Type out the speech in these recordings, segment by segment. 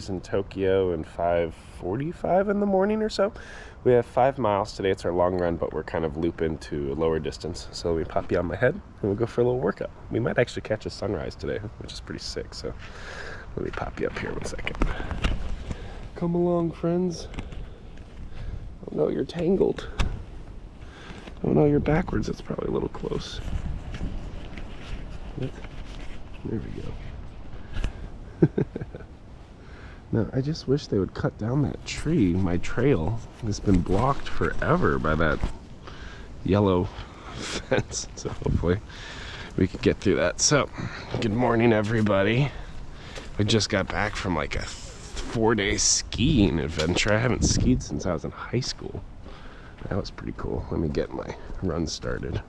in Tokyo in 5:45 in the morning or so. We have 5 miles today. It's our long run, but we're kind of looping to a lower distance. So we pop you on my head and we'll go for a little workout. We might actually catch a sunrise today, which is pretty sick. So let me pop you up here 1 second. Come along, friends. Oh no, you're tangled. Oh no, you're backwards. That's probably a little close. What? There we go. No, I just wish they would cut down that tree. My trail has been blocked forever by that yellow fence. So hopefully we can get through that. So, good morning, everybody. I just got back from like a 4-day skiing adventure. I haven't skied since I was in high school. That was pretty cool. Let me get my run started.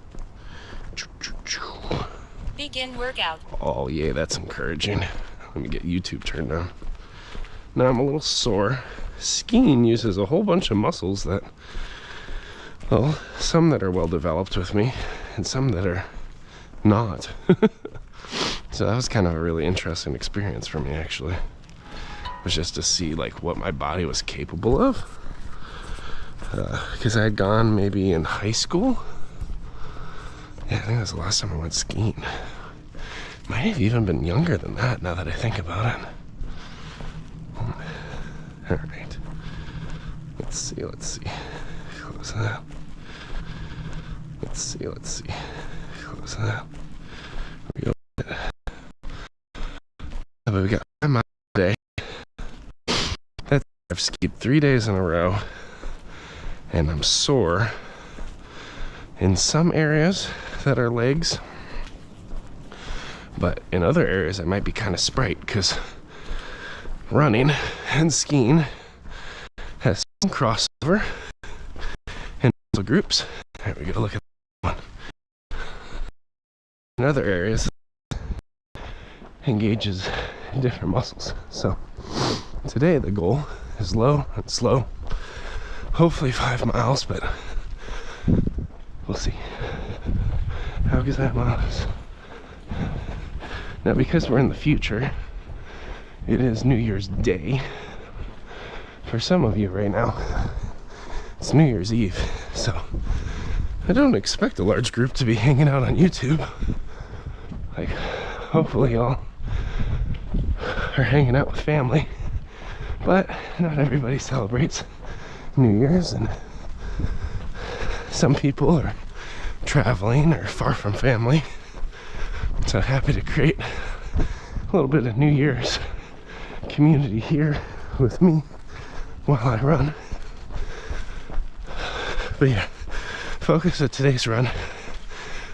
Begin workout. Oh yeah, that's encouraging. Let me get YouTube turned on. Now I'm a little sore. Skiing uses a whole bunch of muscles that, well, some that are well developed with me and some that are not. So that was kind of a really interesting experience for me, actually. It was just to see like what my body was capable of. Because I had gone maybe in high school. Yeah, I think that was the last time I went skiing. Might have even been younger than that, now that I think about it. All right. Let's see. Close that. Let's see. Close that. We go. But we got 5 miles a day. I've skied 3 days in a row, and I'm sore in some areas that are legs, but in other areas I might be kind of sprite because running and skiing has some crossover in muscle groups. There we go, look at that one. In other areas engages different muscles. So today the goal is low and slow, hopefully 5 miles, but we'll see. How goes that miles? Now, because we're in the future, it is New Year's Day. For some of you right now, it's New Year's Eve, so I don't expect a large group to be hanging out on YouTube. Like, hopefully y'all are hanging out with family, but not everybody celebrates New Year's, and some people are traveling or far from family. So happy to create a little bit of New Year's community here with me while I run. But yeah, focus of today's run,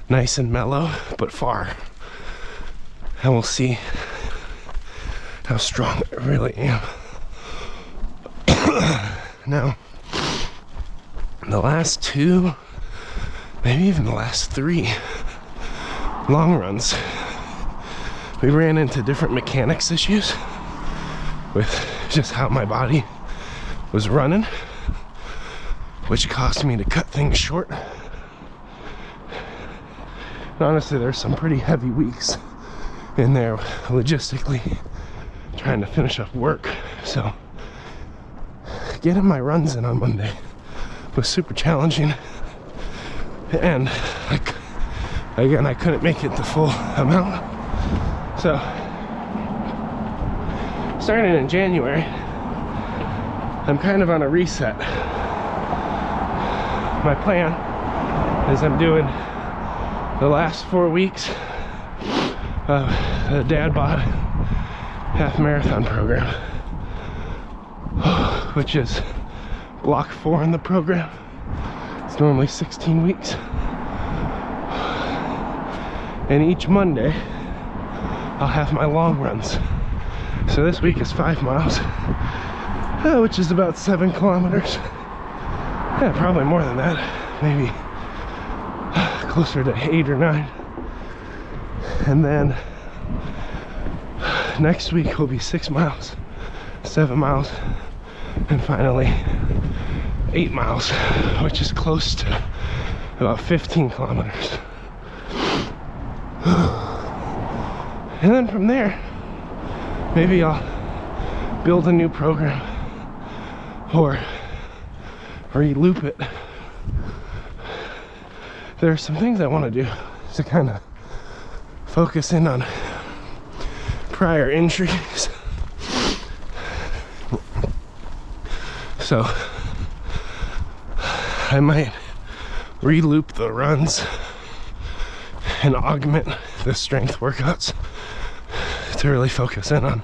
nice and mellow, but far. And we'll see how strong I really am. Now, the last 2, maybe even the last 3 long runs, we ran into different mechanics issues with just how my body was running, which caused me to cut things short. And honestly, there's some pretty heavy weeks in there logistically trying to finish up work. So getting my runs in on Monday was super challenging, and again, I couldn't make it the full amount. So starting in January, I'm kind of on a reset. My plan is I'm doing the last 4 weeks of the DadBod half marathon program, which is block 4 in the program. It's normally 16 weeks. And each Monday, I'll have my long runs. So this week is 5 miles, which is about 7 kilometers. Yeah, probably more than that. Maybe closer to 8 or 9. And then next week will be 6 miles, 7 miles, and finally 8 miles, which is close to about 15 kilometers. And then from there, maybe I'll build a new program or re-loop it. There are some things I want to do to kind of focus in on prior injuries. So I might re-loop the runs and augment the strength workouts to really focus in on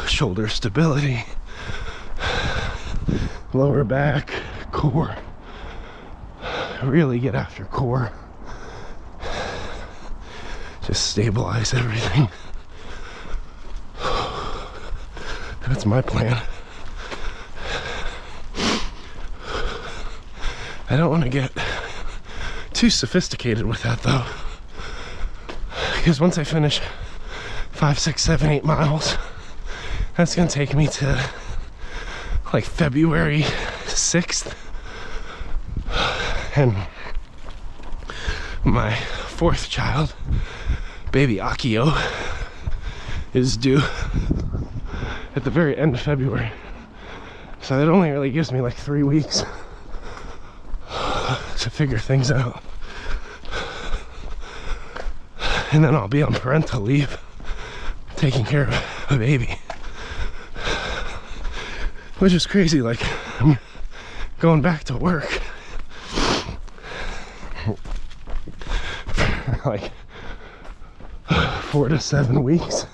shoulder stability, lower back, core. Really get after core. Just stabilize everything. That's my plan. I don't want to get too sophisticated with that though, because once I finish 5, 6, 7, 8 miles, that's gonna take me to like February 6th, and my 4th child, baby Akio, is due at the very end of February. So that only really gives me like 3 weeks to figure things out. And then I'll be on parental leave taking care of a baby. Which is crazy, like I'm going back to work for like 4 to 7 weeks.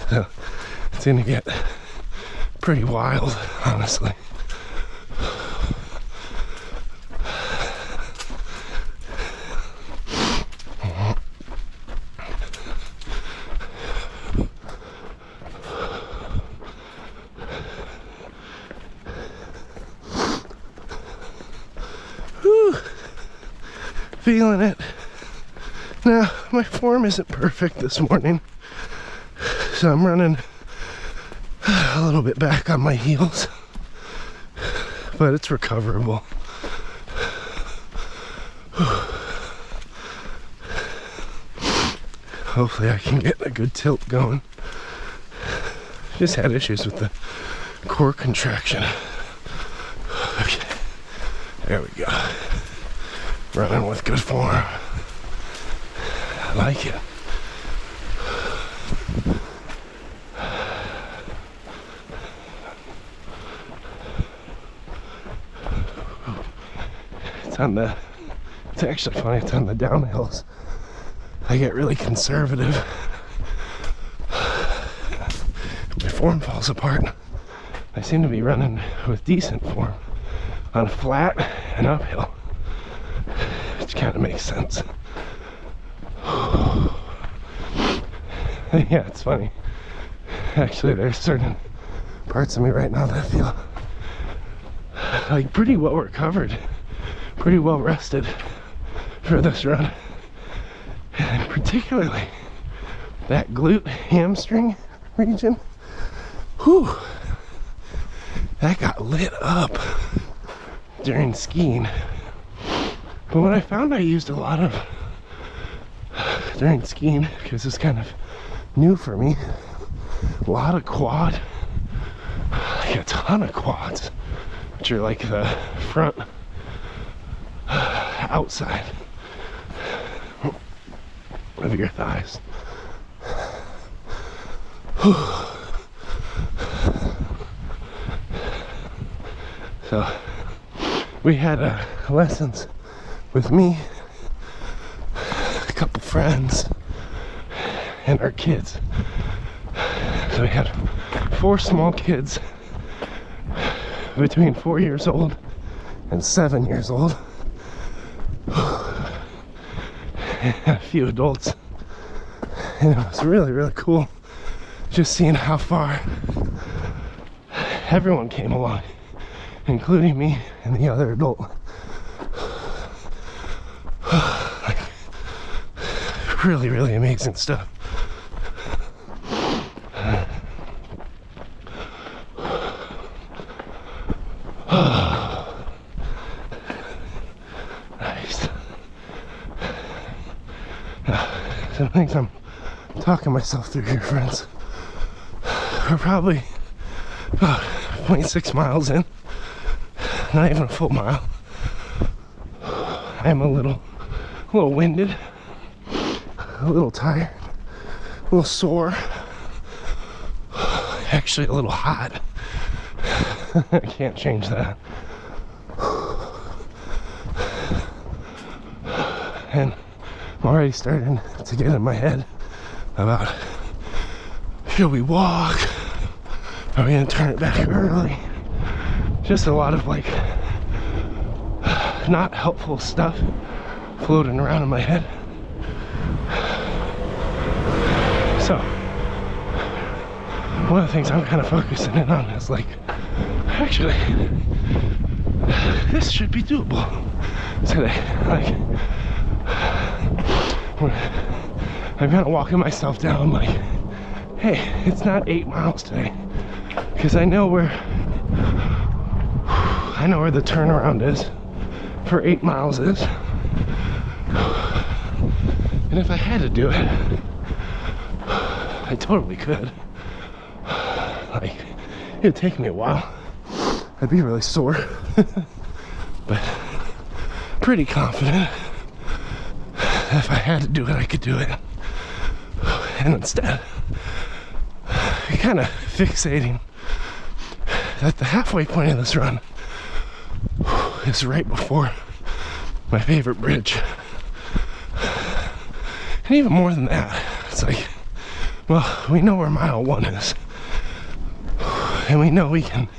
So it's gonna get pretty wild, honestly. Whew. Feeling it. Now, my form isn't perfect this morning, so I'm running a little bit back on my heels, but it's recoverable. Hopefully I can get a good tilt going. Just had issues with the core contraction. Okay, there we go. Running with good form. I like it. It's actually funny, it's on the downhills. I get really conservative. My form falls apart. I seem to be running with decent form on flat and uphill, which kind of makes sense. Yeah, it's funny. Actually, there's certain parts of me right now that feel like pretty well recovered, pretty well rested for this run. And particularly that glute hamstring region. Whew, that got lit up during skiing. But what I found I used a lot of during skiing, because it's kind of new for me, a lot of quad, like a ton of quads, which are like the front outside of your thighs. So we had lessons with me, a couple friends, and our kids. So we had 4 small kids between 4 years old and 7 years old, and a few adults. And it was really, really cool just seeing how far everyone came along, including me and the other adult. Like, really, really amazing stuff. Nice. Some things I'm talking myself through here, friends. We're probably about 0.6 miles in. Not even a full mile. I'm a little winded, a little tired, a little sore, actually a little hot. I can't change that. And I'm already starting to get in my head about, should we walk? Are we gonna turn it back early? Just a lot of like not helpful stuff floating around in my head. So one of the things I'm kind of focusing in on is like, actually, this should be doable today. Like, I'm kind of walking myself down like, hey, it's not 8 miles today, because I know where the turnaround is for 8 miles is. And if I had to do it, I totally could. Like, it'd take me a while. I'd be really sore, but pretty confident if I had to do it, I could do it. And instead, kind of fixating that the halfway point of this run is right before my favorite bridge. And even more than that, it's like, well, we know where mile 1 is. And we know we can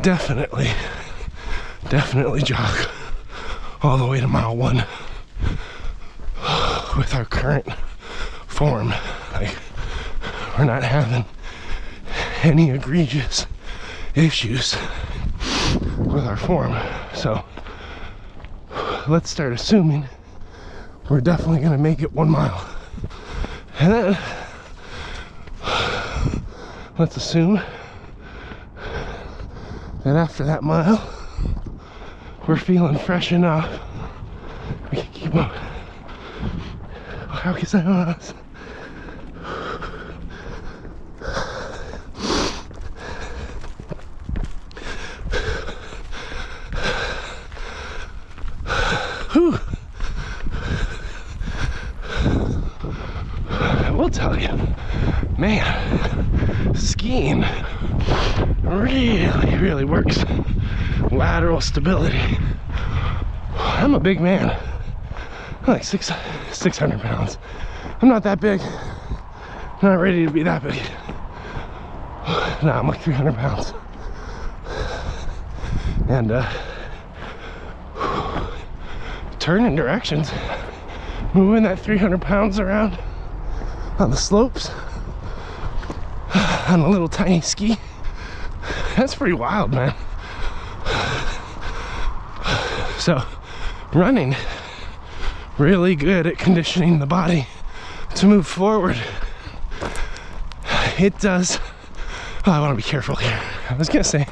definitely jog all the way to mile 1 with our current form. Like, we're not having any egregious issues with our form. So let's start assuming we're definitely gonna make it 1 mile. And then let's assume that after that mile, we're feeling fresh enough. We can keep on. How can I say Whew. I will tell you, man, skiing really works lateral stability. I'm a big man. I'm like 600 pounds. I'm not that big. I'm not ready to be that big. No, I'm like 300 pounds. And turning directions, moving that 300 pounds around on the slopes on a little tiny ski, that's pretty wild, man. So running, really good at conditioning the body to move forward. It does, oh, I want to be careful here. I was gonna say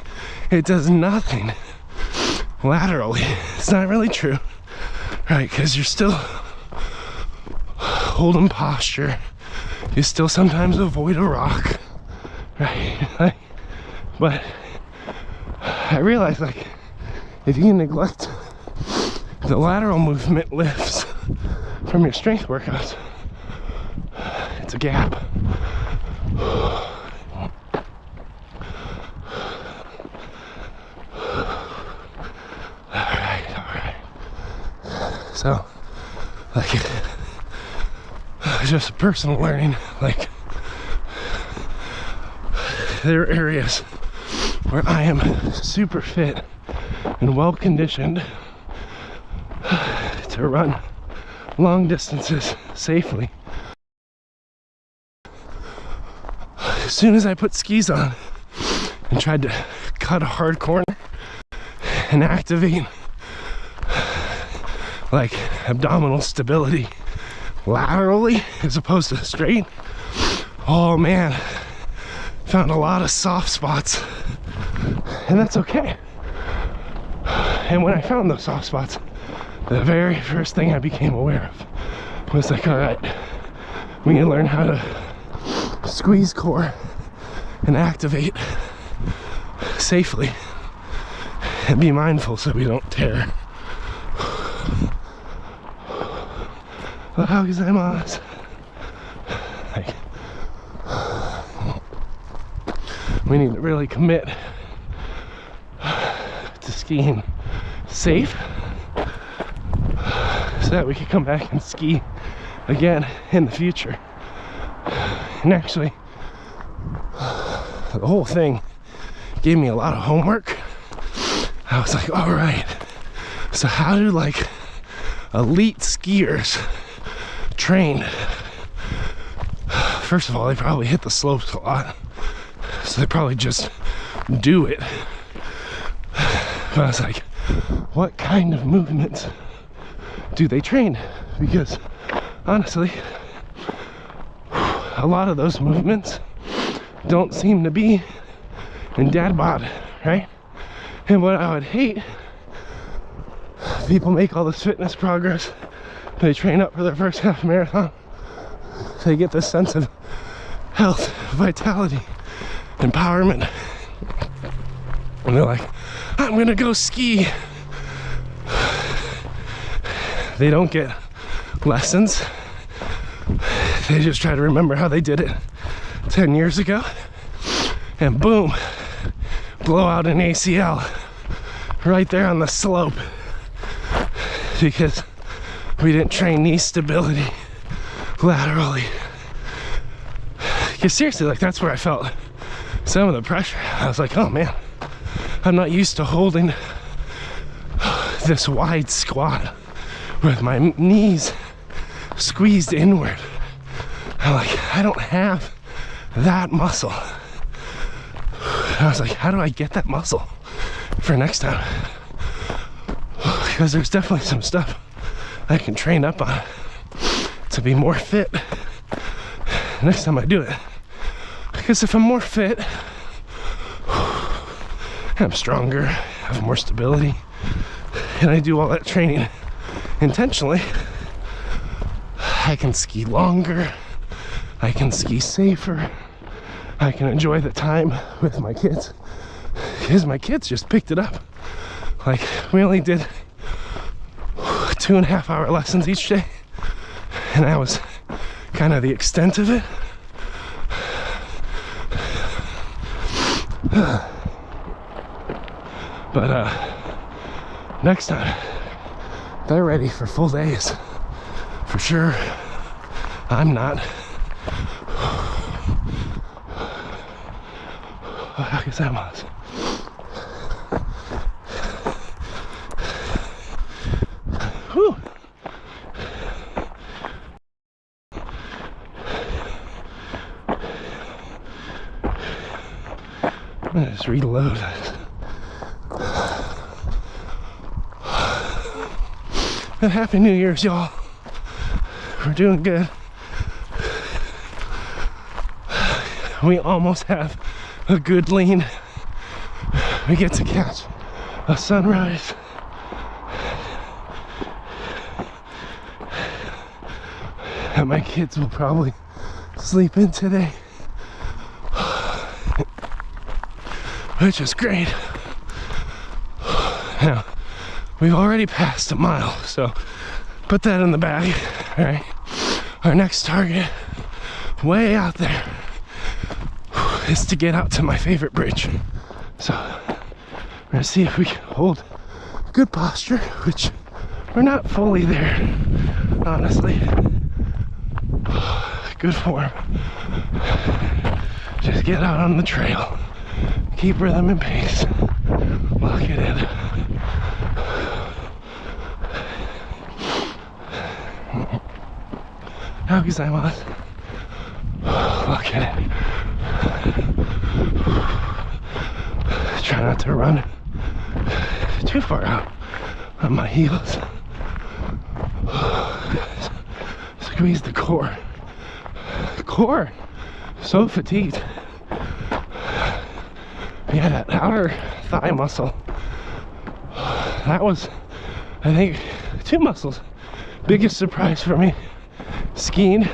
it does nothing laterally. It's not really true, right? Because you're still holding posture. You still sometimes avoid a rock, right? But I realize, like, if you neglect the lateral movement lifts from your strength workouts, it's a gap. Alright. So, like, just personal learning, like, there are areas where I am super fit and well conditioned to run long distances safely. As soon as I put skis on and tried to cut a hard corner and activate like abdominal stability laterally as opposed to straight, oh man, found a lot of soft spots. And that's okay. And when I found those soft spots, the very first thing I became aware of was like, all right, We need to learn how to squeeze core and activate safely and be mindful so we don't tear. How gozaimasu. Like, we need to really commit to skiing safe so that we can come back and ski again in the future. And actually, the whole thing gave me a lot of homework. I was like, all right, so how do like elite skiers train? First of all, they probably hit the slopes a lot, so they probably just do it. But I was like, what kind of movements do they train? Because honestly, a lot of those movements don't seem to be in DadBod, right? And what I would hate, people make all this fitness progress, they train up for their first half marathon, they get this sense of health, vitality, empowerment, and they're like, I'm gonna go ski. They don't get lessons. They just try to remember how they did it 10 years ago, and boom, blow out an ACL right there on the slope because we didn't train knee stability laterally. Because seriously, like, that's where I felt some of the pressure. I was like, oh man, I'm not used to holding this wide squat with my knees squeezed inward. I'm like, I don't have that muscle. I was like, how do I get that muscle for next time? Because there's definitely some stuff I can train up on to be more fit next time I do it. Because if I'm more fit, I'm stronger, have more stability, and I do all that training intentionally, I can ski longer, I can ski safer, I can enjoy the time with my kids, because my kids just picked it up. Like, we only did 2.5 hour lessons each day, and that was kind of the extent of it. But next time they're ready for full days for sure. I'm not. How guess that was. Whew. I'm gonna just reload this. And Happy New Year's, y'all. We're doing good. We almost have a good lean. We get to catch a sunrise. And my kids will probably sleep in today, which is great. Now, we've already passed a mile, so put that in the bag. All right, our next target, way out there, is to get out to my favorite bridge. So we're gonna see if we can hold good posture, which we're not fully there, honestly. Good form. Just get out on the trail, keep rhythm and pace, lock it in. How gozaimasu. Lock it in. Try not to run too far out on my heels. Squeeze the core. Core, so fatigued. Yeah, that outer thigh muscle. That was, I think, two muscles. Biggest surprise for me skiing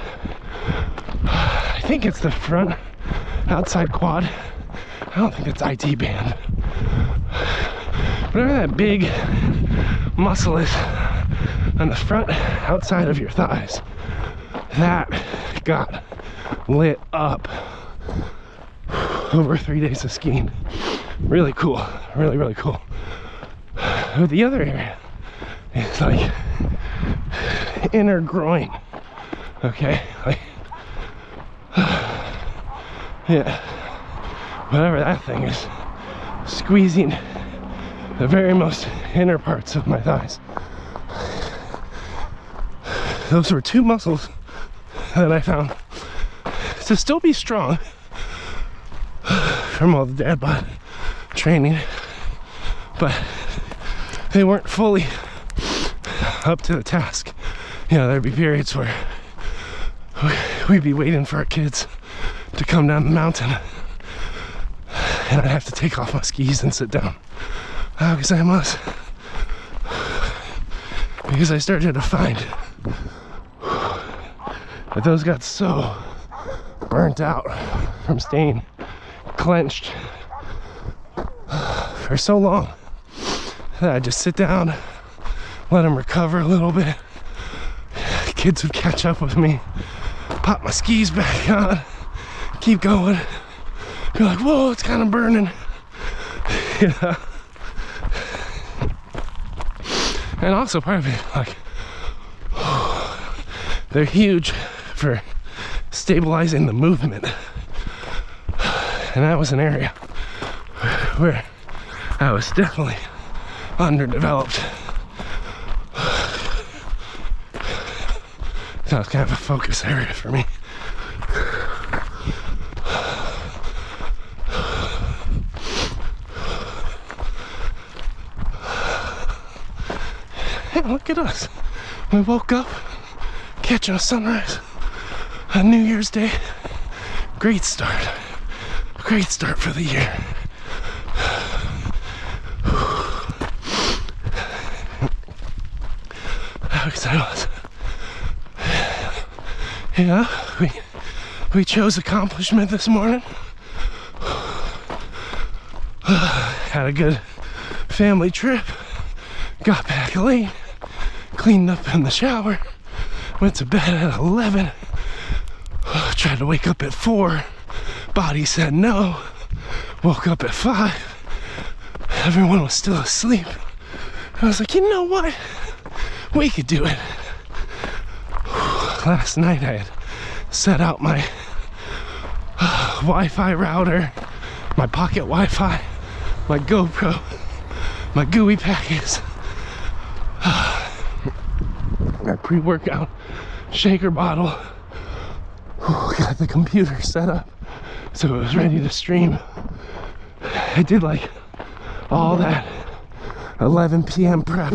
think it's the front outside quad. I don't think it's IT band. Whatever that big muscle is on the front outside of your thighs, that got lit up over 3 days of skiing. Really cool, really, really cool. But the other area is like inner groin, okay? Like, yeah, whatever that thing is, squeezing the very most inner parts of my thighs. Those were two muscles that I found to still be strong from all the DadBod training, but they weren't fully up to the task. You know, there'd be periods where we'd be waiting for our kids to come down the mountain, and I'd have to take off my skis and sit down. Because I must. Because I started to find that those got so burnt out from staying clenched for so long that I'd just sit down, let them recover a little bit. Kids would catch up with me, pop my skis back on, keep going. Be like, whoa, it's kind of burning. Yeah. And also part of it, like, they're huge for stabilizing the movement. And that was an area where I was definitely underdeveloped. That was kind of a focus area for me. Hey, look at us. We woke up catching a sunrise on New Year's Day. Great start. Great start for the year. How excited I was. Yeah, we chose accomplishment this morning. Had a good family trip. Got back late. Cleaned up in the shower. Went to bed at 11. Tried to wake up at 4. Body said no. Woke up at 5. Everyone was still asleep. I was like, you know what? We could do it. Last night I had set out my Wi-Fi router, my pocket Wi-Fi, my GoPro, my gooey packets, my pre-workout shaker bottle. Got the computer set up so it was ready to stream. I did like all that 11 p.m. prep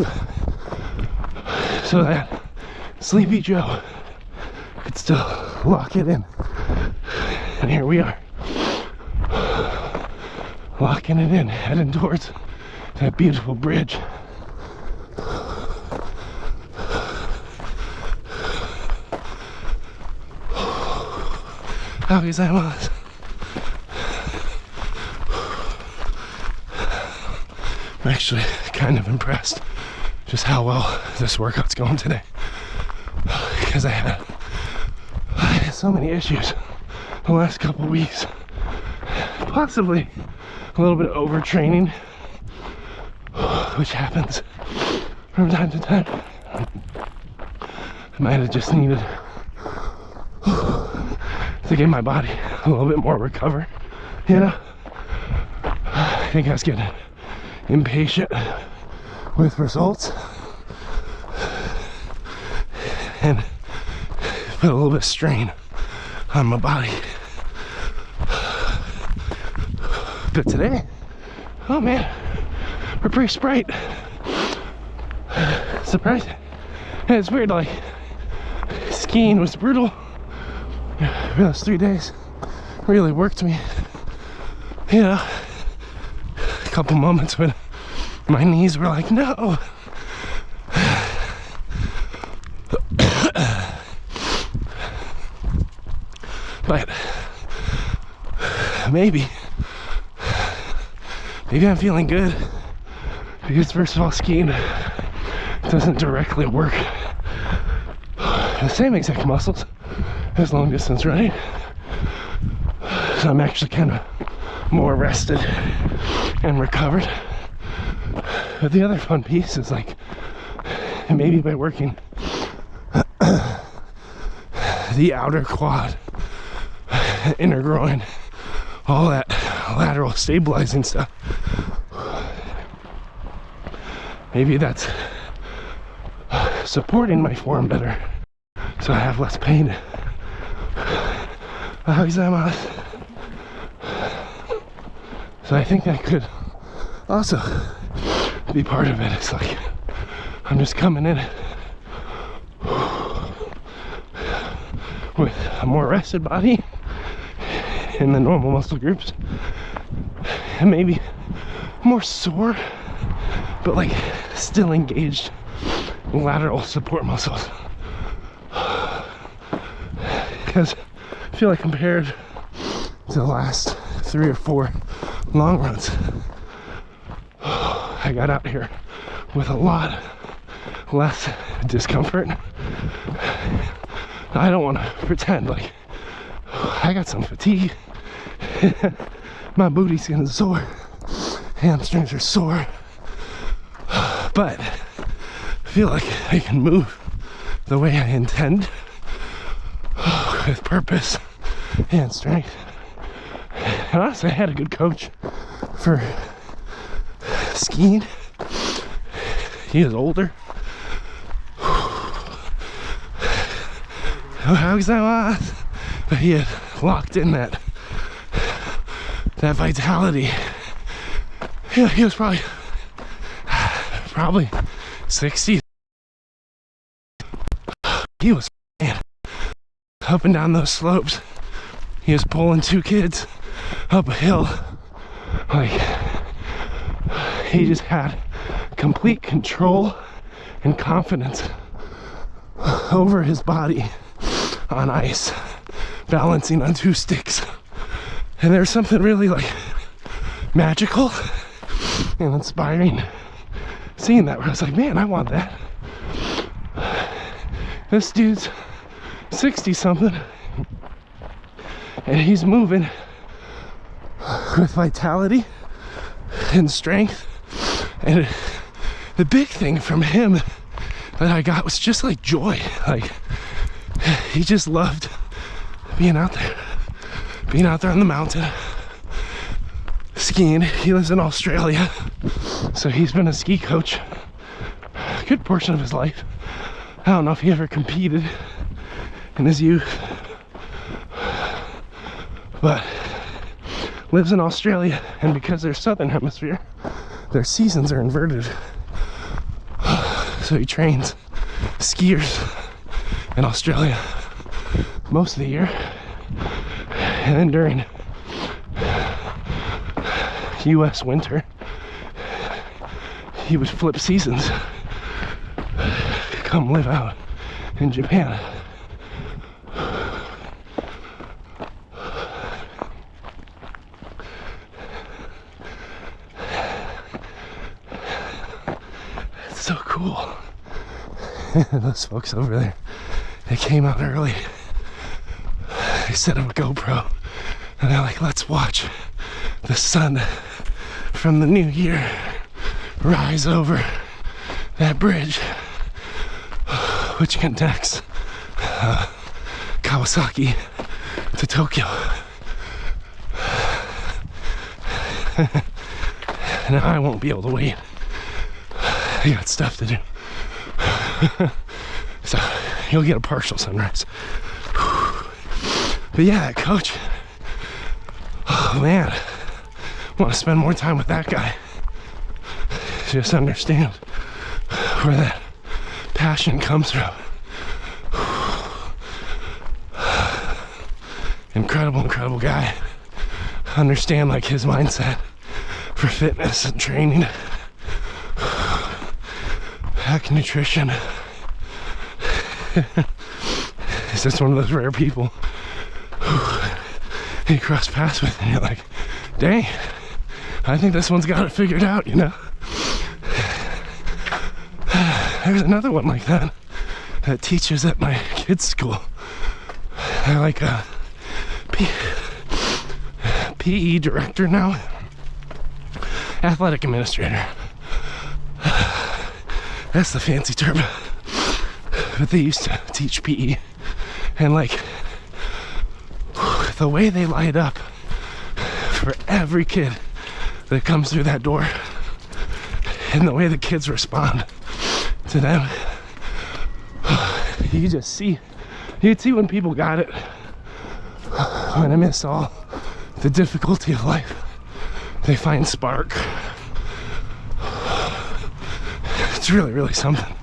so that Sleepy Joe could still lock it in. And here we are, locking it in, heading towards that beautiful bridge. How is that was? I'm actually kind of impressed just how well this workout's going today, because I had so many issues the last couple weeks, possibly a little bit of overtraining, which happens from time to time. I might have just needed to give my body a little bit more recover, you know. I think I was getting impatient with results and put a little bit of strain on my body. But today, oh man, we're pretty sprite. Surprising. And it's weird, like, skiing was brutal. Those 3 days really worked me. You know, a couple moments when my knees were like, no. But maybe I'm feeling good because first of all, skiing doesn't directly work the same exact muscles as long distance running. So I'm actually kind of more rested and recovered. But the other fun piece is like, maybe by working the outer quad, inner groin, all that lateral stabilizing stuff, maybe that's supporting my form better, so I have less pain. So I think that could also be part of it. It's like I'm just coming in with a more rested body in the normal muscle groups, and maybe more sore, but like still engaged lateral support muscles. Because I feel like compared to the last 3 or 4 long runs, I got out here with a lot less discomfort. I don't want to pretend like I got some fatigue. My booty skin is sore, hamstrings are sore, but I feel like I can move the way I intend, with purpose and strength. And honestly, I had a good coach for skiing. He is older. But he had locked in that vitality. Yeah, he was probably 60. He was, man, up and down those slopes. He was pulling 2 kids up a hill. Like, he just had complete control and confidence over his body on ice, balancing on 2 sticks. And there's something really like magical and inspiring seeing that, where I was like, man, I want that. This dude's 60 something and he's moving with vitality and strength. And the big thing from him that I got was just like joy. Like, he just loved being out there on the mountain skiing. He lives in Australia, so he's been a ski coach a good portion of his life. I don't know if he ever competed in his youth, but lives in Australia, and because they're southern hemisphere, their seasons are inverted. So he trains skiers in Australia most of the year, and then during US winter he would flip seasons, come live out in Japan. It's so cool. Those folks over there, they came out early. They set up a GoPro and they're like, let's watch the sun from the new year rise over that bridge which connects Kawasaki to Tokyo. Now I won't be able to wait. I got stuff to do. So you'll get a partial sunrise. But yeah, that coach, oh man, I want to spend more time with that guy. Just understand where that passion comes from. Incredible guy. Understand like his mindset for fitness and training, hack nutrition. He's just one of those rare people You cross paths with and you're like, dang, I think this one's got it figured out, you know? There's another one like that teaches at my kids' school. They're like a PE director now, athletic administrator. That's the fancy term. But they used to teach PE, and like the way they light up for every kid that comes through that door, and the way the kids respond to them, you just see, you can see when people got it, when amidst all the difficulty of life, they find spark. It's really, really something.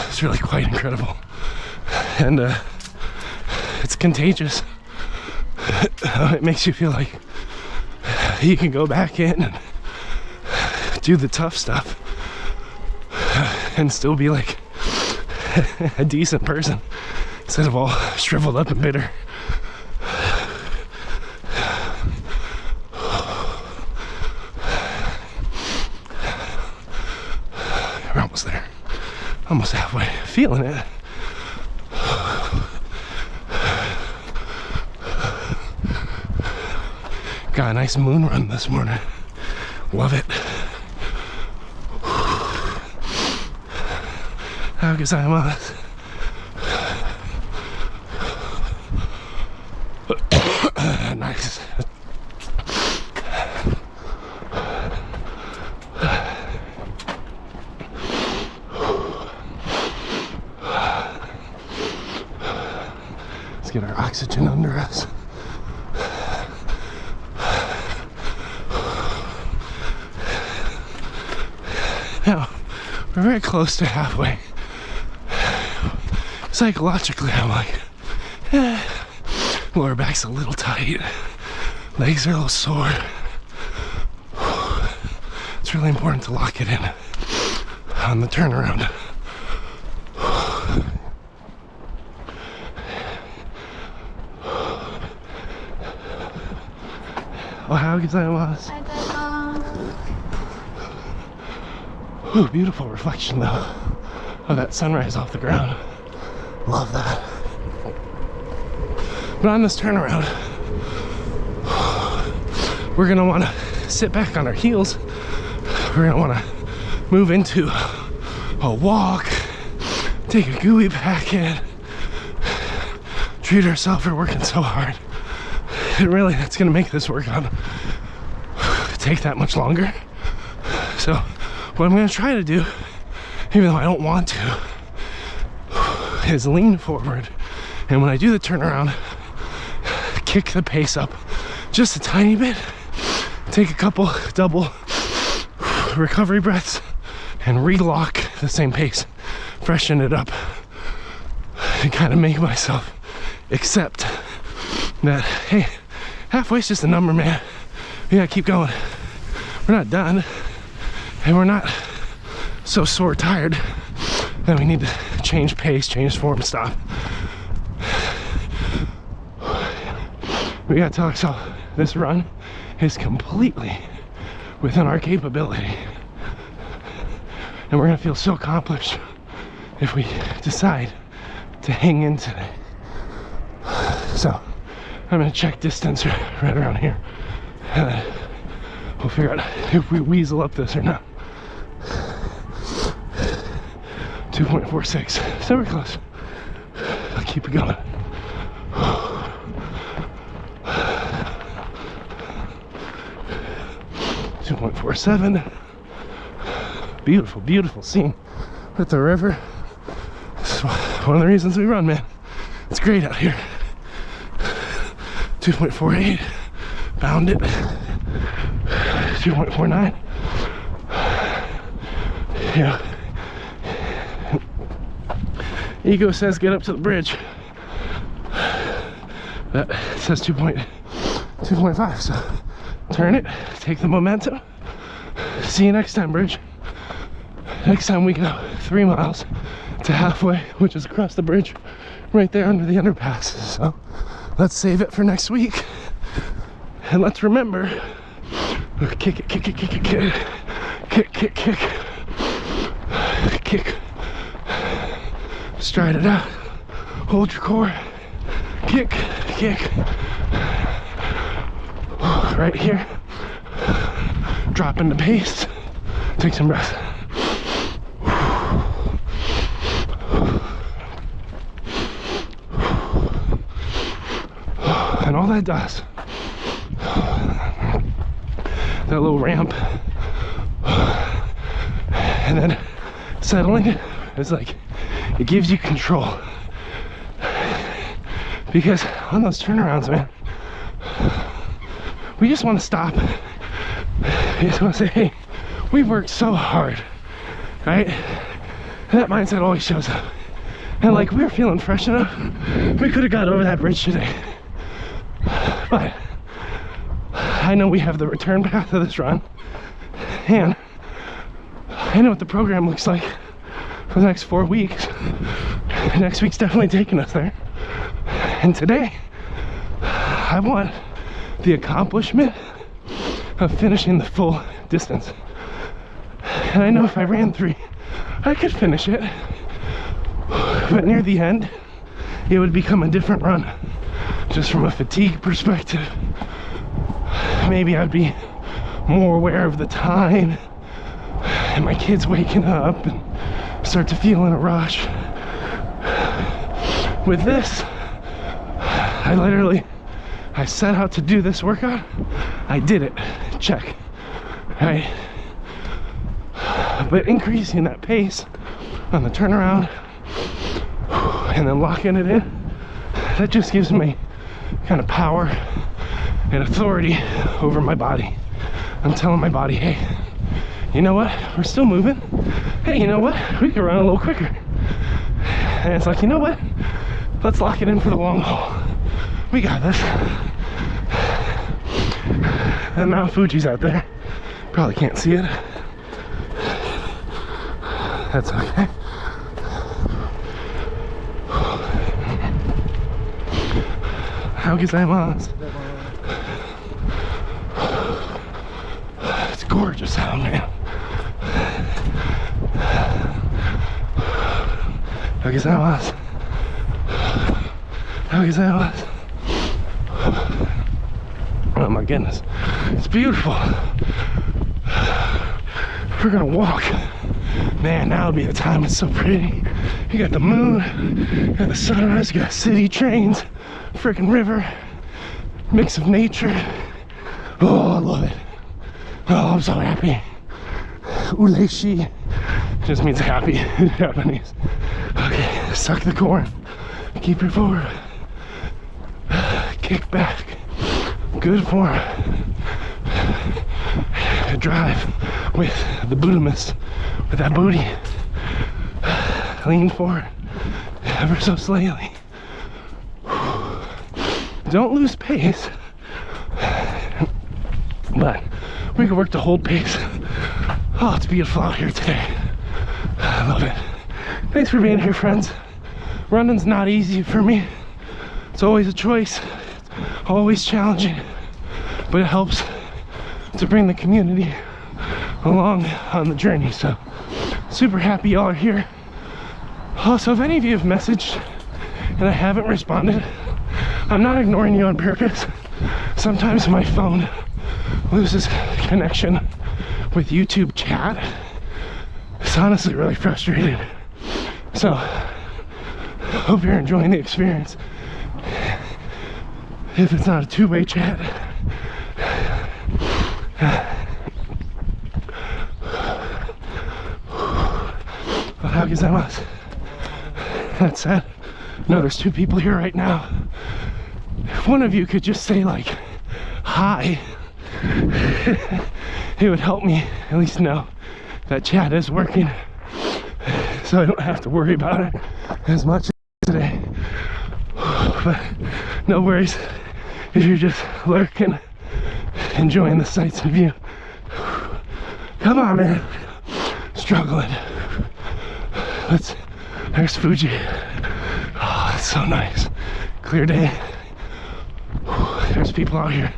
It's really quite incredible. And it's contagious. It makes you feel like you can go back in and do the tough stuff and still be like a decent person instead of all shriveled up and bitter. We're almost there. Almost halfway. Feeling it. Got a nice moon run this morning. Love it. How gozaimasu. Nice. Let's get our oxygen under us. Now, we're very close to halfway. Psychologically, I'm like, lower back's a little tight, legs are a little sore. It's really important to lock it in on the turnaround. Ohayou gozaimasu. Ooh, beautiful reflection though of that sunrise off the ground. Love that. But on this turnaround, we're gonna wanna sit back on our heels. We're gonna wanna move into a walk, take a gooey pack in, treat ourselves for working so hard. And really, that's gonna make this workout take that much longer. So what I'm gonna try to do, even though I don't want to, is lean forward, and when I do the turnaround, kick the pace up just a tiny bit, take a couple double recovery breaths, and relock the same pace, freshen it up, and kind of make myself accept that, hey, halfway's just a number, man. We gotta keep going. We're not done, and we're not so sore tired that we need to change pace, change form, stop. We gotta tell ourselves this run is completely within our capability, and we're gonna feel so accomplished if we decide to hang in today. So I'm gonna check distance right around here, and then we'll figure out if we weasel up this or not. 2.46, so we're close. I'll keep it going. 2.47. Beautiful, beautiful scene with the river. This is one of the reasons we run, man. It's great out here. 2.48. Bound it. 2.49. Yeah. Ego says get up to the bridge. That says 2.5. So turn it, take the momentum. See you next time, bridge. Next time we go 3 miles to halfway, which is across the bridge right there under the underpass. So let's save it for next week. And let's remember, kick it, kick it, kick it, kick it, kick, kick, kick, kick. Stride it out. Hold your core. Kick, kick. Right here. Drop into pace. Take some breaths. And all that does, that little ramp, and then settling is like, it gives you control. Because on those turnarounds, man, we just want to stop. We just want to say, hey, we've worked so hard, right? And that mindset always shows up. And like, we were feeling fresh enough, we could have got over that bridge today. But I know we have the return path of this run, and I know what the program looks like for the next 4 weeks. Next week's definitely taking us there. And today, I want the accomplishment of finishing the full distance. And I know if I ran 3, I could finish it. But near the end, it would become a different run. Just from a fatigue perspective. Maybe I'd be more aware of the time and my kids waking up and start to feel in a rush. With this, I set out to do this workout. I did it. Check. Right? But increasing that pace on the turnaround and then locking it in, that just gives me kind of power and authority over my body. I'm telling my body, hey, you know what? We're still moving. Hey, you know what? We can run a little quicker. And it's like, you know what? Let's lock it in for the long haul. We got this. And Mount Fuji's out there. Probably can't see it. That's okay. How gozaimasu. It's gorgeous out, man. How gozaimasu. How gozaimasu. Oh my goodness, it's beautiful. We're gonna walk. Man, now would be the time. It's so pretty. You got the moon, you got the sunrise, you got city trains, freaking river, mix of nature. Oh, I love it. Oh, I'm so happy. Uleishi just means happy in Japanese. Okay, suck the corn. Keep your forward. Kick back. Good form. Drive with the Buddhist, with that booty. Lean forward, ever so slightly. Don't lose pace, but we can work to hold pace. Oh, it's beautiful out here today. I love it. Thanks for being here, friends. Running's not easy for me. It's always a choice. It's always challenging, but it helps to bring the community along on the journey. So super happy y'all are here. Also, if any of you have messaged and I haven't responded, I'm not ignoring you on purpose. Sometimes my phone loses connection with YouTube chat. It's honestly really frustrating. So hope you're enjoying the experience. If it's not a two-way chat, but how gozaimasu. That said, no, there's 2 people here right now. If one of you could just say like, hi, it would help me at least know that chat is working, so I don't have to worry about it as much today. But no worries if you're just lurking, enjoying the sights and view. Come on, man. Struggling. There's Fuji. Oh, it's so nice. Clear day. There's people out here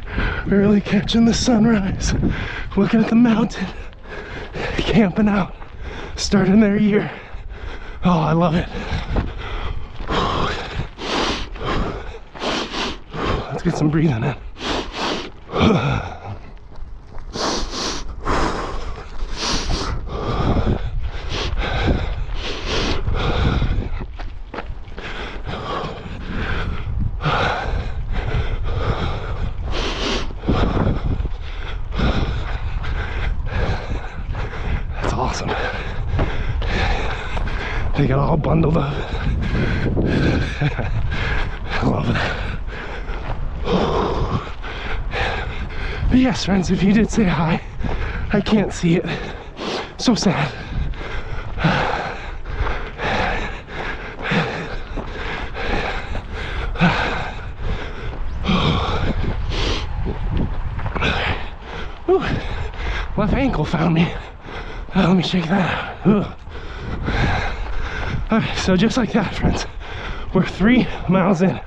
really catching the sunrise, looking at the mountain, camping out, starting their year. Oh, I love it. Let's get some breathing in. That's awesome. They got all bundled up. I love it. But yes, friends, if you did say hi, I can't see it. So sad. Ooh, left ankle found me. Let me shake that out. Ooh. Alright, so just like that, friends, we're 3 miles in.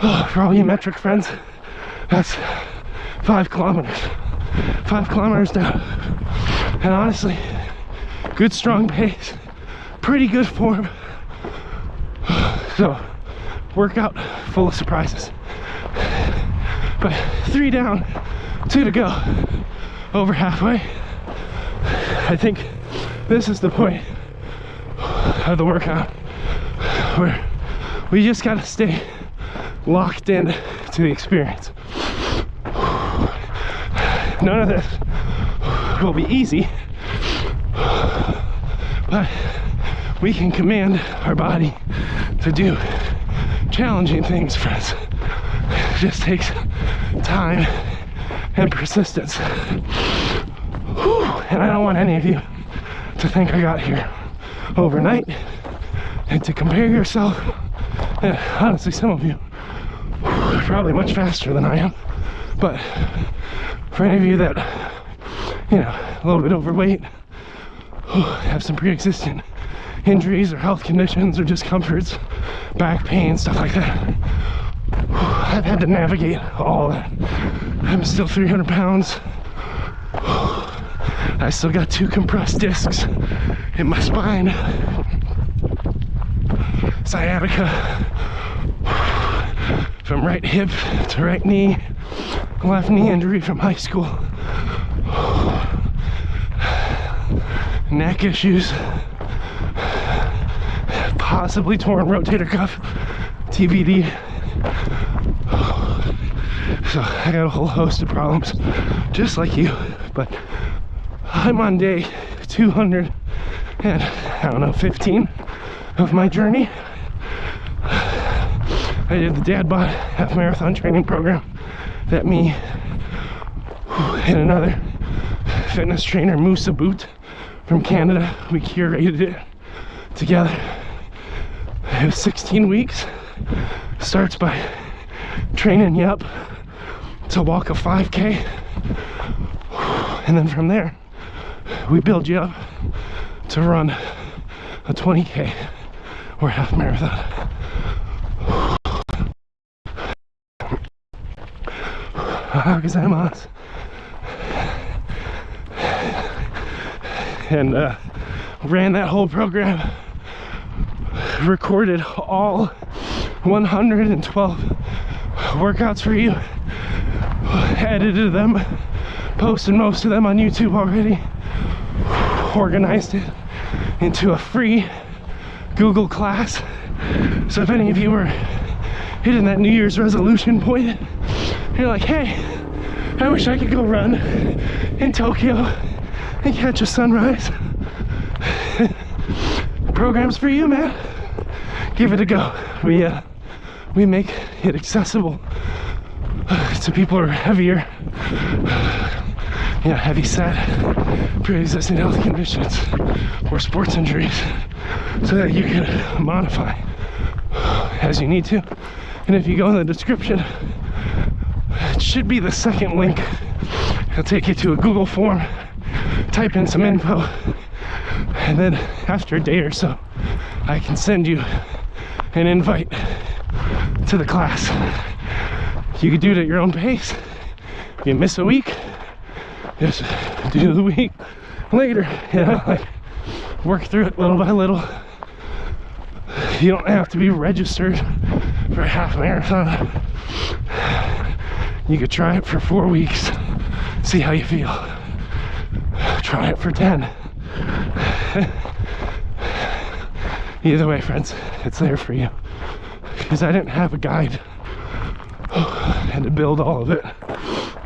Oh, for all you metric friends, that's 5 kilometers. 5 kilometers down. And honestly, good strong pace, pretty good form. So, workout full of surprises. But 3 down, 2 to go. Over halfway. I think this is the point of the workout where we just gotta stay locked in to the experience. None of this will be easy, but we can command our body to do challenging things, friends. It just takes time and persistence. Whew. And I don't want any of you to think I got here overnight and to compare yourself. And honestly, some of you are probably much faster than I am, but for any of you that, you know, a little bit overweight, have some pre-existing injuries or health conditions or discomforts, back pain, stuff like that, I've had to navigate all that. I'm still 300 pounds. I still got 2 compressed discs in my spine, sciatica from right hip to right knee, left knee injury from high school, neck issues, possibly torn rotator cuff, TBD. So I got a whole host of problems just like you, but I'm on day 200 and I don't know, 15 of my journey. I did the DadBod half marathon training program that me and another fitness trainer, Musa Boot from Canada, we curated it together. It was 16 weeks. Starts by training you up to walk a 5K, and then from there we build you up to run a 20K or half marathon. And ran that whole program, recorded all 112 workouts for you, edited them, posted most of them on YouTube already, organized it into a free Google class. So if any of you were hitting that New Year's resolution point, you're like, hey, I wish I could go run in Tokyo and catch a sunrise. Programs for you, man. Give it a go. We make it accessible to people who are heavier, heavy set, pre-existing health conditions, or sports injuries, so that you can modify as you need to. And if you go in the description, it should be the second link. It'll take you to a Google form. Type in some info, And then after a day or so, I can send you an invite to the class. You can do it at your own pace. If you miss a week, just do the week later, you know, like work through it little by little. You don't have to be registered for a half marathon. You could try it for 4 weeks, see how you feel. Try it for 10. Either way, friends, it's there for you. Because I didn't have a guide. I had to build all of it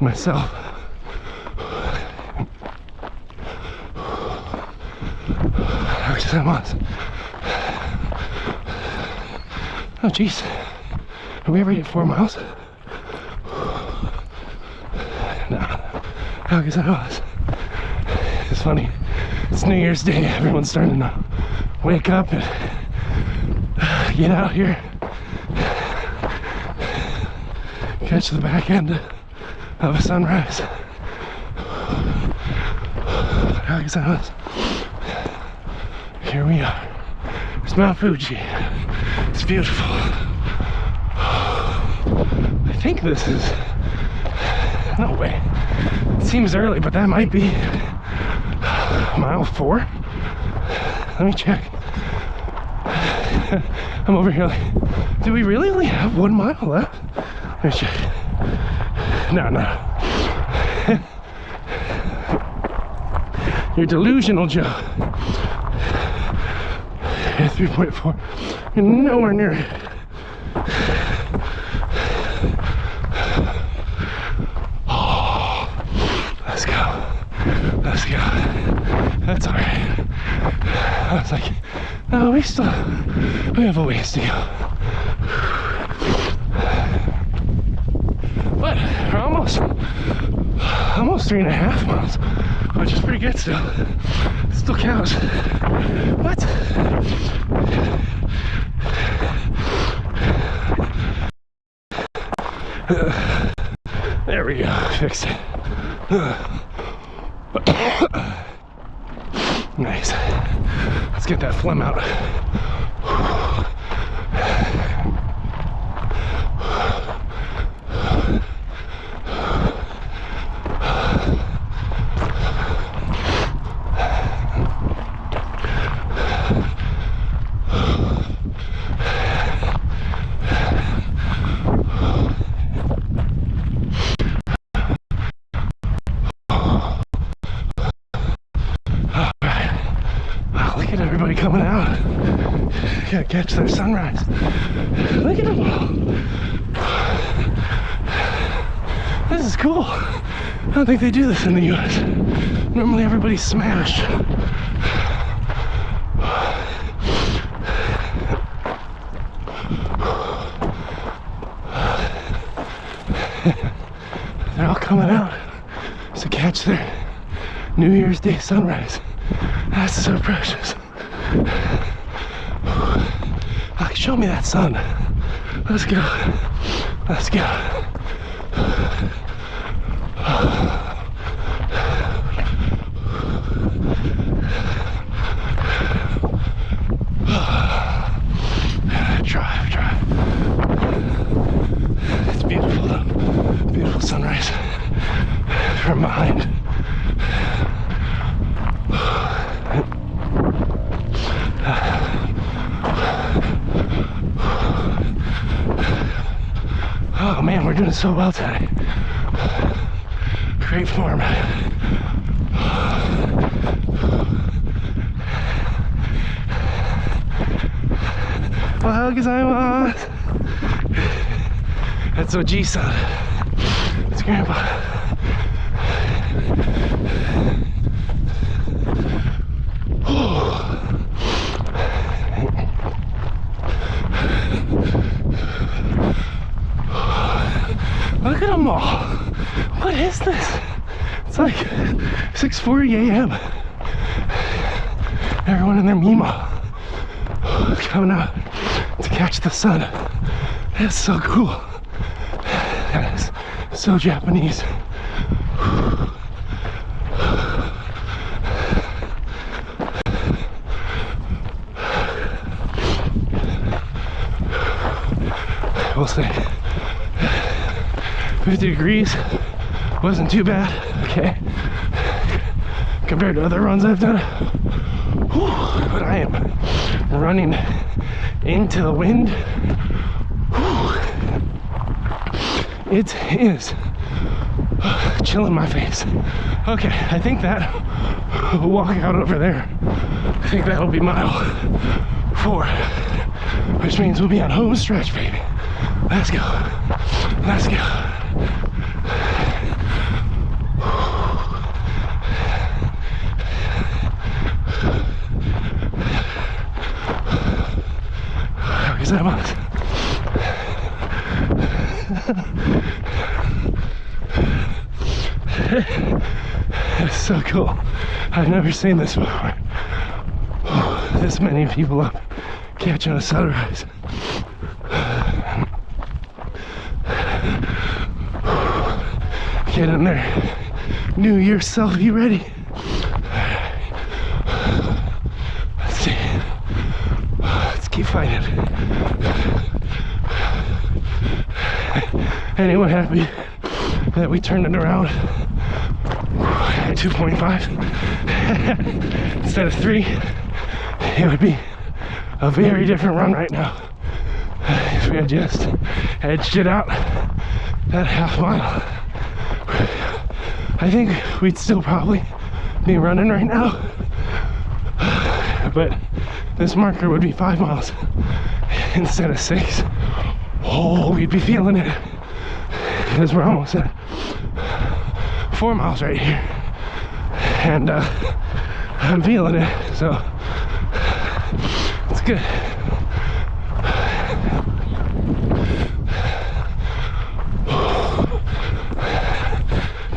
myself. How much that was? Oh jeez. Are we already at 4 miles? No. How good that was? It's funny. It's New Year's Day. Everyone's starting to wake up and get out here. Catch the back end of a sunrise. How good that was? Here we are. It's Mount Fuji. It's beautiful. I think this is... No way. It seems early, but that might be mile 4. Let me check. I'm over here like, do we really only have 1 mile left? Let me check. No. You're delusional, Joe. 3.4. You're nowhere near it. Oh, let's go. Let's go. That's all right. I was like, no, we have a ways to go. But we're almost 3.5 miles, which is pretty good still. Still counts. What? There we go. Fixed it. Nice. Let's get that phlegm out. Everybody coming out. Gotta catch their sunrise. Look at them all. This is cool. I don't think they do this in the US. Normally everybody's smashed. They're all coming out to catch their New Year's Day sunrise. That's so precious. Like, show me that sun. Let's go. Let's go. Drive. It's beautiful though. Beautiful sunrise from behind. Oh man, we're doing so well today. Great form. Ohayou. That's Oji-san. It's Grandpa. Look at them all. What is this? It's like 6:40 a.m. Everyone in their Mima coming out to catch the sun. That's so cool. That is so Japanese. we'll say 50 degrees wasn't too bad, okay, compared to other runs I've done. Whew, but I am running into the wind. Whew. It is chilling my face. Okay, I think that walk out over there, I think that'll be mile 4, which means we'll be on home stretch, baby. Let's go. Let's go. Vamos. It's so cool. I've never seen this before. This many people up catching a sunrise. Get in there. New Year selfie ready. Let's see. Let's keep fighting. Anyone happy that we turned it around at 2.5 instead of 3? It would be a very different run right now if we had just edged it out that half mile. I think we'd still probably be running right now, but this marker would be 5 miles instead of 6. Oh, we'd be feeling it because we're almost at 4 miles right here, and I'm feeling it, so it's good.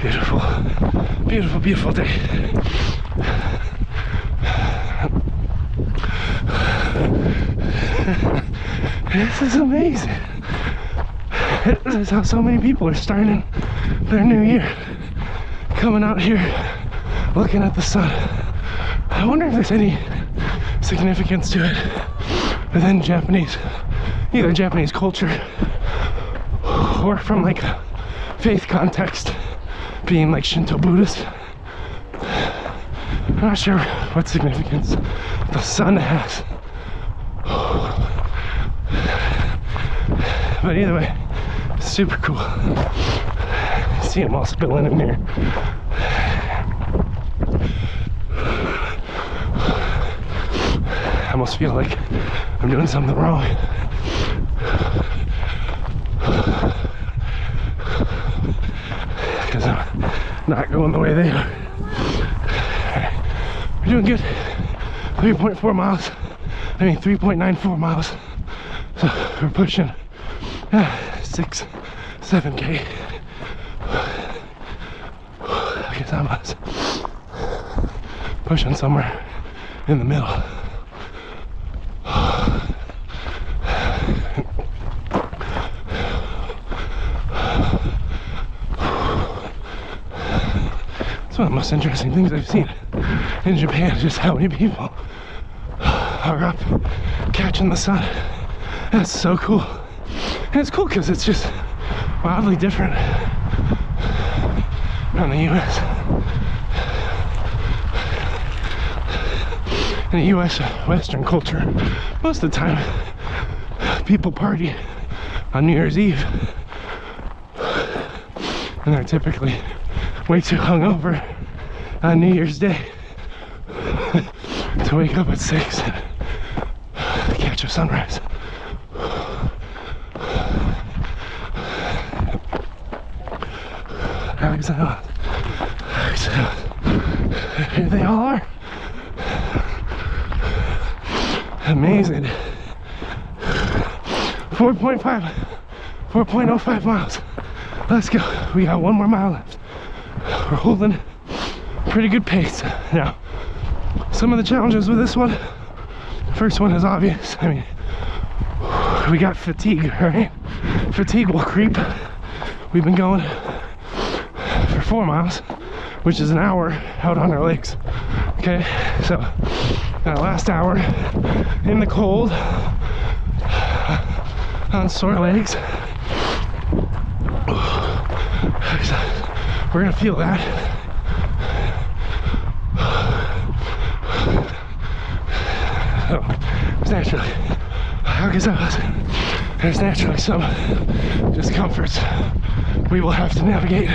Beautiful, beautiful, beautiful day. This is amazing. This is how so many people are starting their new year. Coming out here, looking at the sun. I wonder if there's any significance to it within Japanese, either Japanese culture or from like a faith context, being like Shinto Buddhist. I'm not sure what significance the sun has. But either way, super cool. See them all spilling in here. I almost feel like I'm doing something wrong. Because I'm not going the way they are. We're doing good. 3.4 miles. I mean 3.94 miles. So we're pushing 6, 7K. I guess I was pushing somewhere in the middle. It's one of the most interesting things I've seen in Japan, just how many people are up catching the sun. That's so cool. And it's cool because it's just wildly different from the US. In the US Western culture, most of the time people party on New Year's Eve, and they're typically way too hungover on New Year's Day to wake up at 6 and catch a sunrise. How excited! Here they all are. Amazing. 4.05 miles. Let's go. We got 1 more mile left. We're holding pretty good pace. Now, some of the challenges with this one, first one is obvious. I mean, we got fatigue, right? Fatigue will creep. We've been going for 4 miles, which is an hour out on our legs. Okay, so that last hour in the cold, on sore legs. We're gonna feel that. So, there's naturally, there's naturally some discomforts we will have to navigate.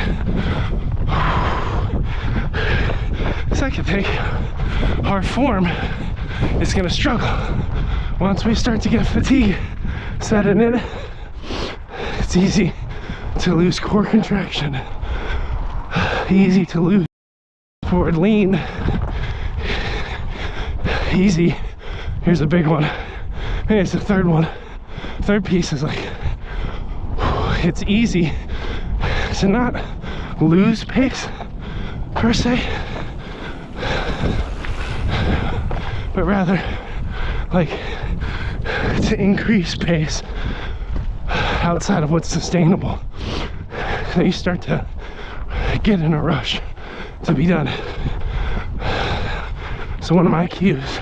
Second thing, our form is gonna struggle. Once we start to get fatigue setting in, it's easy to lose core contraction, easy to lose forward lean, easy. Here's a big one. Maybe it's the third one. Third piece is like, it's easy to not lose pace per se, but rather like to increase pace outside of what's sustainable. So you start to get in a rush to be done. So one of my cues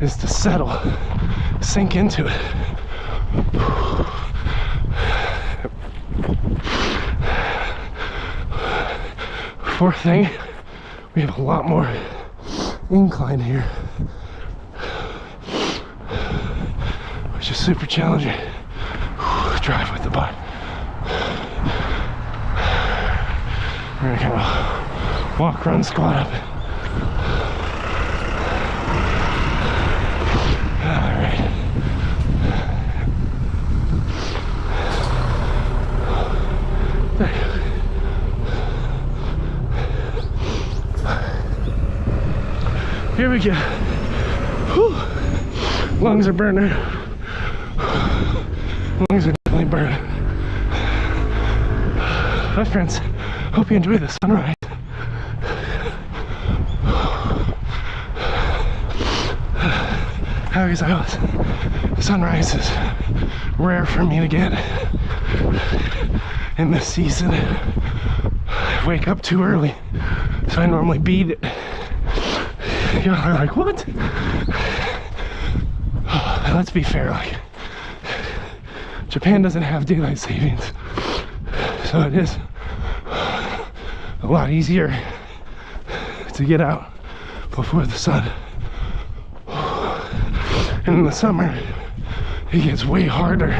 is to settle, sink into it. Fourth thing, we have a lot more incline here, which is super challenging. Drive with the butt. We're gonna kind of walk, run, squat up. All right. Here we go. Whew. Lungs are burning. Lungs are definitely burning. My friends, hope you enjoy the sunrise. How is I was? Sunrise is rare for me to get in this season. I wake up too early, so I normally beat it. You're like, what? Let's be fair, like, Japan doesn't have daylight savings, so it is a lot easier to get out before the sun. And in the summer, it gets way harder.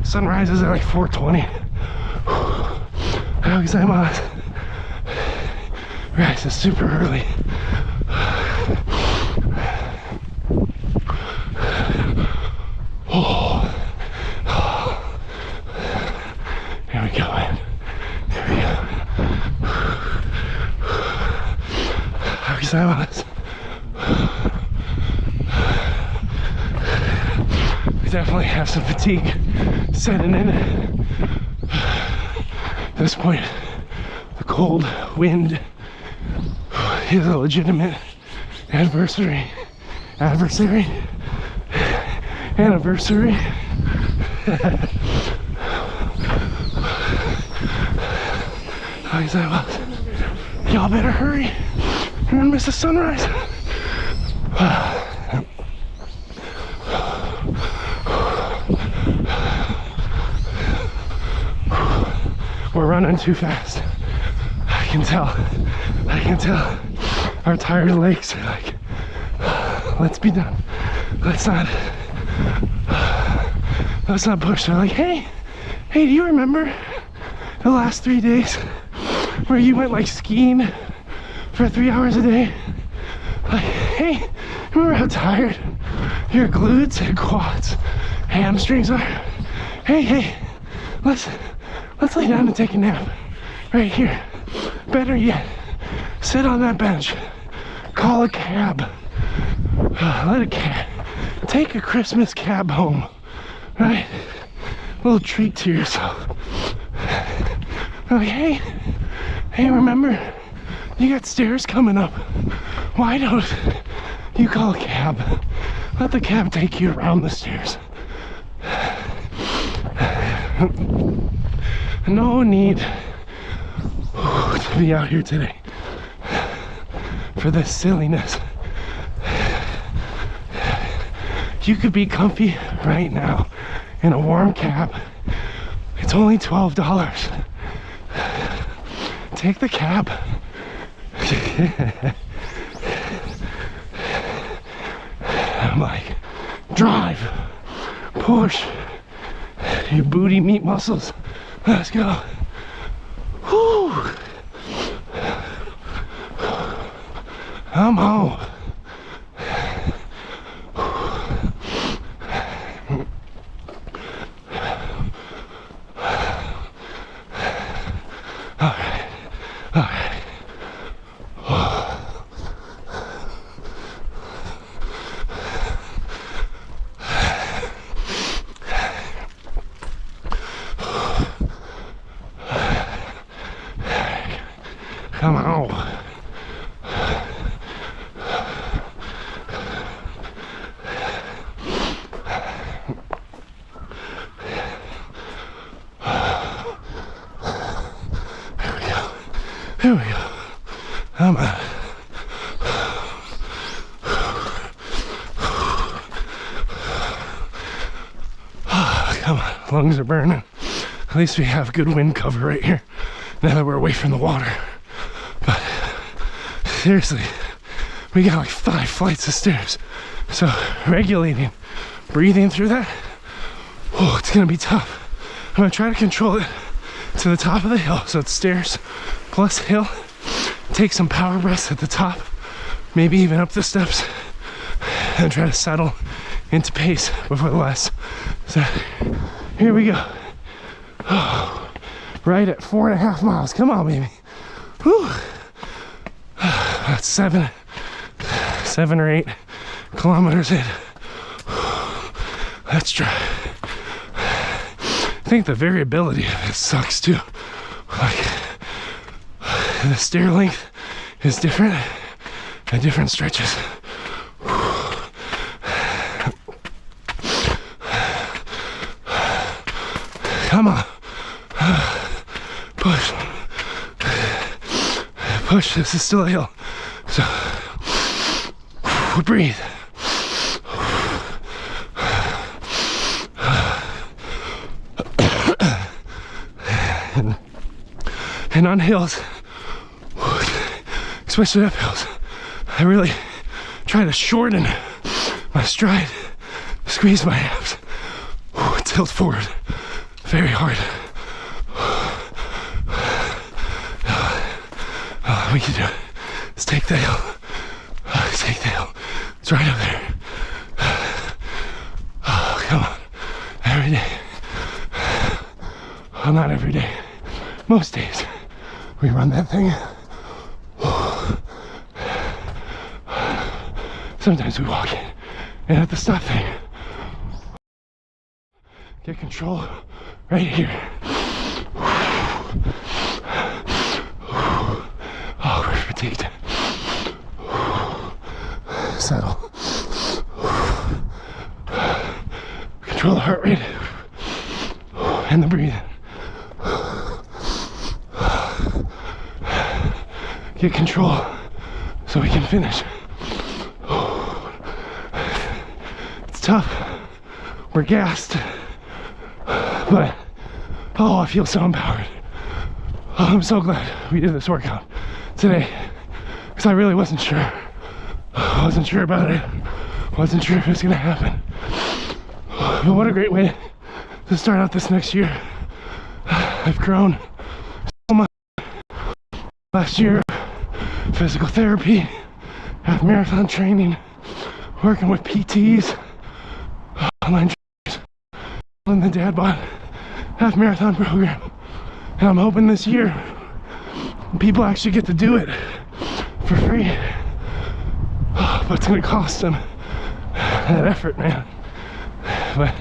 Sunrise is at like 4:20. How gozaimasu. Rise is super early. Here we go, man. Here we go. How gozaimasu. We definitely have some fatigue setting in. At this point, the cold wind is a legitimate anniversary. Y'all better hurry. You're gonna miss the sunrise. We're running too fast. I can tell. Our tired legs are like, let's be done. Let's not push. They're like, hey, do you remember the last 3 days where you went like skiing for 3 hours a day? Like, hey, remember how tired your glutes and quads, hamstrings are? Hey, let's lay down and take a nap right here. Better yet, sit on that bench, call a cab, take a Christmas cab home, right? A little treat to yourself. Like, hey, remember, you got stairs coming up. Why don't you call a cab? Let the cab take you around the stairs. No need to be out here today for this silliness. You could be comfy right now in a warm cab. It's only $12. Take the cab. I'm like, drive, push, your booty meat muscles. Let's go. Whew. I'm home. All right. Come on. Here we go. Come on. Come on. Lungs are burning. At least we have good wind cover right here now that we're away from the water. But seriously, we got like 5 flights of stairs. So regulating, breathing through that, oh, it's gonna be tough. I'm gonna try to control it to the top of the hill. So it's stairs plus hill. Take some power breaths at the top, maybe even up the steps, and try to settle into pace before the last. So here we go. Oh, right at 4.5 miles. Come on, baby. Whew. That's 7 or 8 kilometers in. Let's try. I think the variability of it sucks too. Like, the stair length is different at different stretches. Come on. Push. Push. This is still a hill. So, breathe. And on hills, especially up hills, I really try to shorten my stride, squeeze my abs, tilt forward very hard. Oh, we can do it. Let's take the hill. Let's take the hill. It's right up there. Oh, come on. Every day. Well, not every day. Most days we run that thing. Sometimes we walk it. And at the stop thing, get control right here. Oh, we're fatigued. Settle. Control the heart rate and the breathing. Get control so we can finish. It's tough. We're gassed. But, oh, I feel so empowered. Oh, I'm so glad we did this workout today. Because I really wasn't sure. I wasn't sure about it. Wasn't sure if it was going to happen. But what a great way to start out this next year. I've grown so much. Last year, physical therapy, half marathon training, working with PTs, online trainers, in the DadBod half marathon program. And I'm hoping this year people actually get to do it for free. But it's gonna cost them that effort, man. But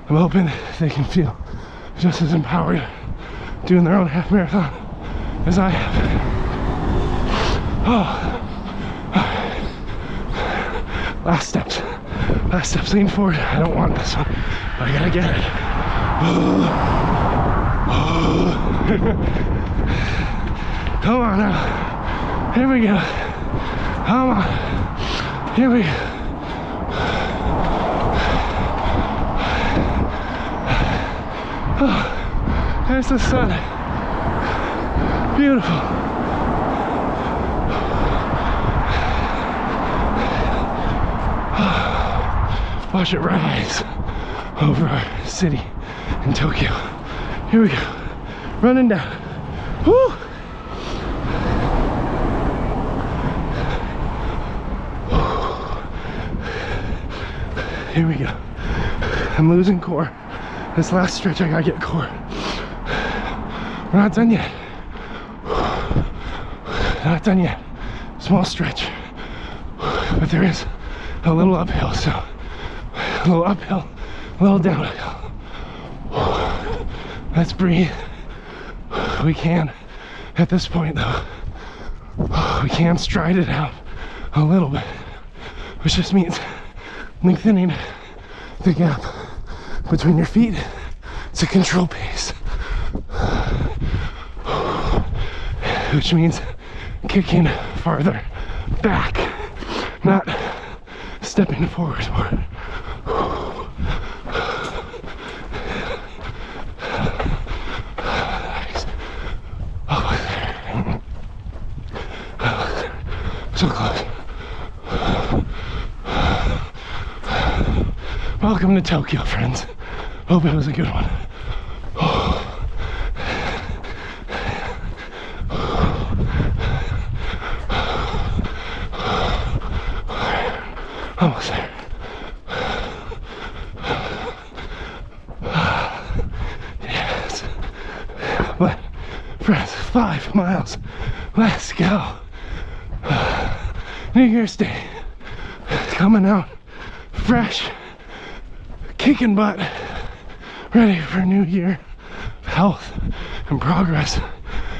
I'm hoping they can feel just as empowered doing their own half marathon as I have. Oh. Last steps, lean forward. I don't want this one, but I gotta get it. Come on now. Here we go. Come on. Here we go. Oh, there's the sun. Beautiful. Watch it rise over our city in Tokyo. Here we go. Running down. Woo! Here we go. I'm losing core. This last stretch I gotta get core. We're not done yet. Not done yet. Small stretch. But there is a little uphill, so a little uphill, a little downhill. Let's breathe. We can, at this point though, we can stride it out a little bit, which just means lengthening the gap between your feet to control pace, which means kicking farther back, not stepping forward more. So close. Welcome to Tokyo, friends. Hope it was a good one. Almost there. Yes. But, friends, 5 miles. Let's go. New Year's Day. Coming out fresh. Kicking butt. Ready for a new year of health and progress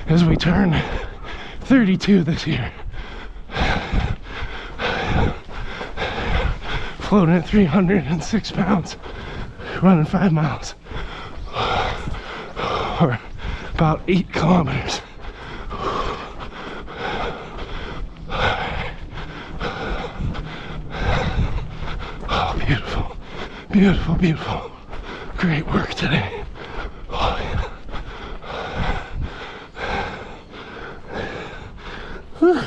as we turn 32 this year. Floating at 306 pounds, running 5 miles, or about 8 kilometers. Oh, beautiful, beautiful, beautiful. Great work today. Oh, yeah. Whew.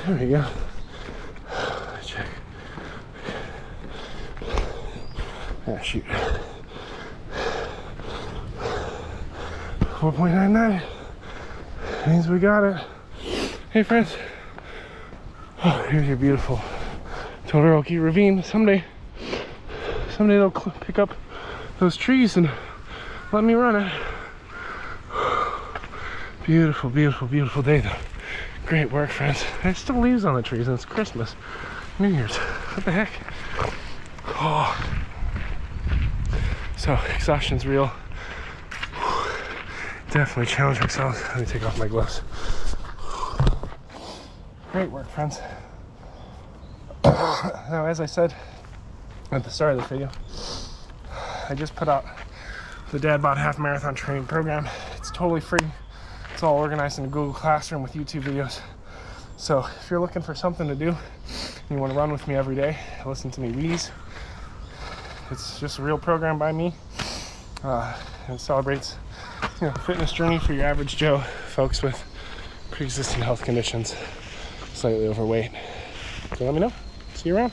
There we go. Check. Ah, shoot. 4.99 means we got it. Hey friends. Oh, here's your beautiful Todoroki ravine. Someday they'll pick up those trees and let me run it. Beautiful, beautiful, beautiful day though. Great work, friends. There's still leaves on the trees and it's Christmas. New Year's. What the heck? Oh. So, exhaustion's real. Definitely challenge ourselves. Let me take off my gloves. Great work, friends. Now, as I said at the start of this video, I just put out the DadBod half marathon training program. It's totally free. It's all organized in a Google Classroom with YouTube videos. So if you're looking for something to do and you want to run with me every day, listen to me wheeze. It's just a real program by me. And it celebrates, fitness journey for your average Joe, folks with pre-existing health conditions, slightly overweight. So let me know. See you around.